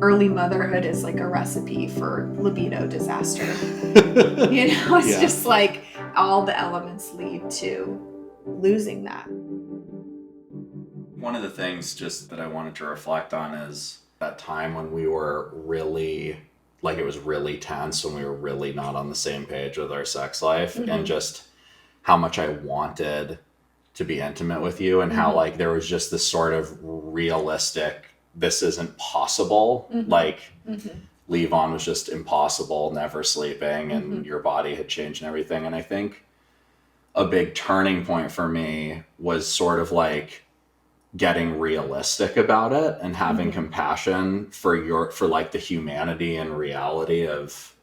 early motherhood is like a recipe for libido disaster. It's Yeah. just like all the elements lead to losing that. One of the things just that I wanted to reflect on is that time when we were really, like, it was really tense, when we were really not on the same page with our sex life, and Mm-hmm. just how much I wanted to be intimate with you, and how, Mm-hmm. like, there was just this sort of realistic, this isn't possible. Mm-hmm. Like, Mm-hmm. Levon was just impossible, never sleeping, Mm-hmm. and your body had changed and everything. And I think a big turning point for me was sort of like getting realistic about it and having Mm-hmm. compassion for like the humanity and reality of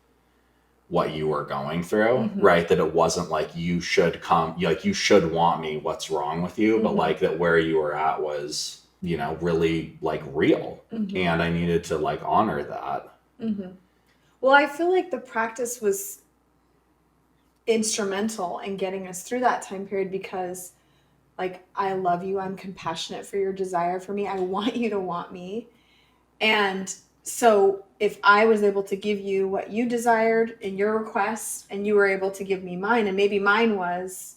what you were going through, Mm-hmm. right? That it wasn't like you should come, like you should want me, what's wrong with you, but Mm-hmm. like that where you were at was, really like real, Mm-hmm. and I needed to like honor that. Mm-hmm. Well, I feel like the practice was instrumental in getting us through that time period because, like, I love you. I'm compassionate for your desire for me. I want you to want me. And so if I was able to give you what you desired in your requests and you were able to give me mine, and maybe mine was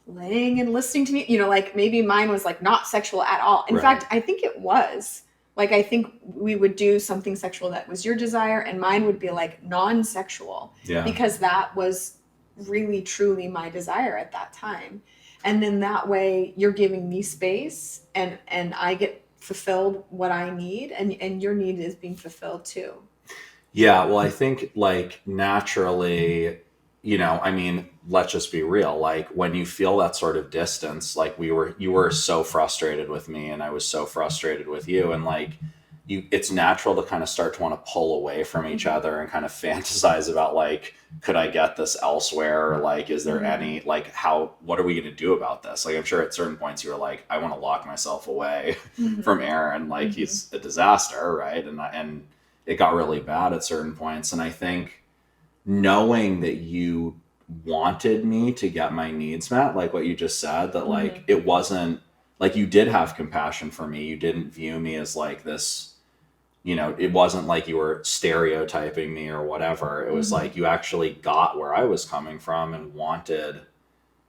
laying and listening to me, like maybe mine was like not sexual at all. In Right. fact, I think it was. Like, I think we would do something sexual that was your desire, and mine would be like non sexual Yeah. because that was really, truly my desire at that time. And then that way you're giving me space and I get fulfilled what I need, and your need is being fulfilled too. Yeah, well, I think like naturally, I mean, let's just be real. Like when you feel that sort of distance, like you were so frustrated with me and I was so frustrated with you, and like it's natural to kind of start to want to pull away from each Mm-hmm. other and kind of fantasize about like, could I get this elsewhere? Or like, is there Mm-hmm. any, like, what are we going to do about this? Like, I'm sure at certain points you were like, I want to lock myself away Mm-hmm. from Aaron. Like Mm-hmm. he's a disaster. Right. And it got really bad at certain points. And I think knowing that you wanted me to get my needs met, like what you just said, that like Mm-hmm. it wasn't like you did have compassion for me. You didn't view me as like this, it wasn't like you were stereotyping me or whatever. It was Mm-hmm. like you actually got where I was coming from and wanted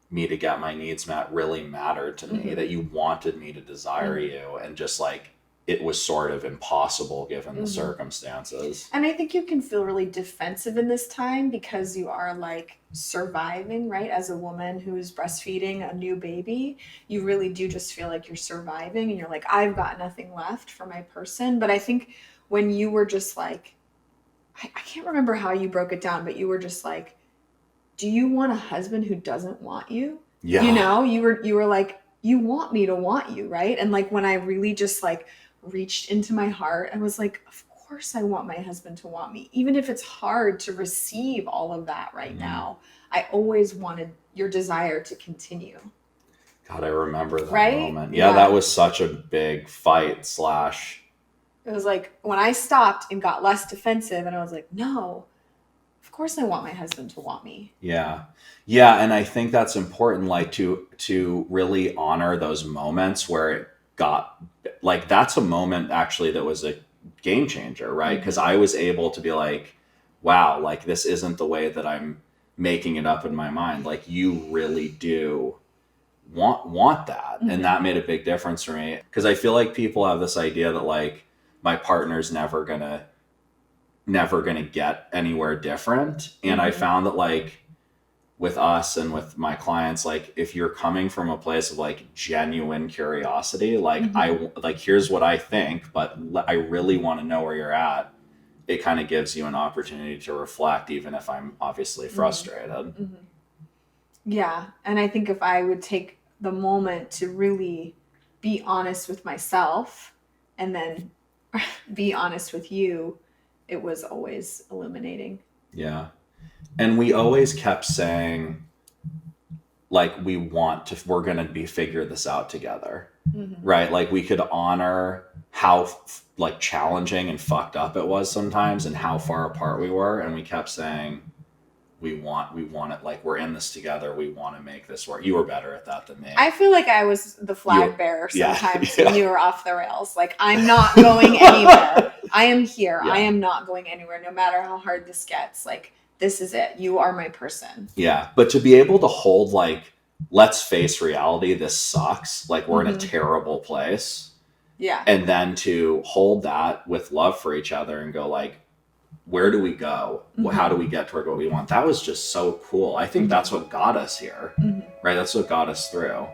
me to get my needs met, really mattered to me, Mm-hmm. that you wanted me to desire Mm-hmm. you, and just like it was sort of impossible given the Mm-hmm. circumstances. And I think you can feel really defensive in this time because you are like surviving, right? As a woman who's breastfeeding a new baby, you really do just feel like you're surviving and you're like, I've got nothing left for my person. But I think when you were just like, I can't remember how you broke it down, but you were just like, do you want a husband who doesn't want you? Yeah. You were like, you want me to want you, right? And like when I really just like reached into my heart, I was like, of course I want my husband to want me, even if it's hard to receive all of that right Mhm. now. I always wanted your desire to continue. God, I remember that Right? moment. Yeah, that Yeah. was such a big fight slash. It was like when I stopped and got less defensive and I was like, no, of course I want my husband to want me. Yeah. Yeah, and I think that's important, like to really honor those moments where it got, like, that's a moment actually that was a game changer, right? Because Mm-hmm. I was able to be like, wow, like this isn't the way that I'm making it up in my mind. Like you really do want that. And Mm-hmm. that made a big difference for me. Because I feel like people have this idea that like my partner's never gonna get anywhere different. And I Mm-hmm. found that like with us and with my clients, like if you're coming from a place of like genuine curiosity, like Mm-hmm. here's what I think, but I really want to know where you're at, it kind of gives you an opportunity to reflect, even if I'm obviously Mm-hmm. frustrated. Mm-hmm. Yeah. And I think if I would take the moment to really be honest with myself and then be honest with you, it was always illuminating. Yeah. And we always kept saying, like, we're going to be figure this out together. Mm-hmm. Right? Like we could honor how like challenging and fucked up it was sometimes and how far apart we were. And we kept saying, we want it, like we're in this together, we want to make this work. You were better at that than me. I feel like I was the flag bearer yeah, sometimes yeah. when you were off the rails. Like, I'm not going anywhere. I am here. Yeah. I am not going anywhere, no matter how hard this gets. Like, this is it. You are my person. Yeah. But to be able to hold, like, let's face reality, this sucks. Like, we're in a terrible place. Yeah. And then to hold that with love for each other and go, like, where do we go? How do we get toward what we want? That was just so cool. I think that's what got us here, right? That's what got us through.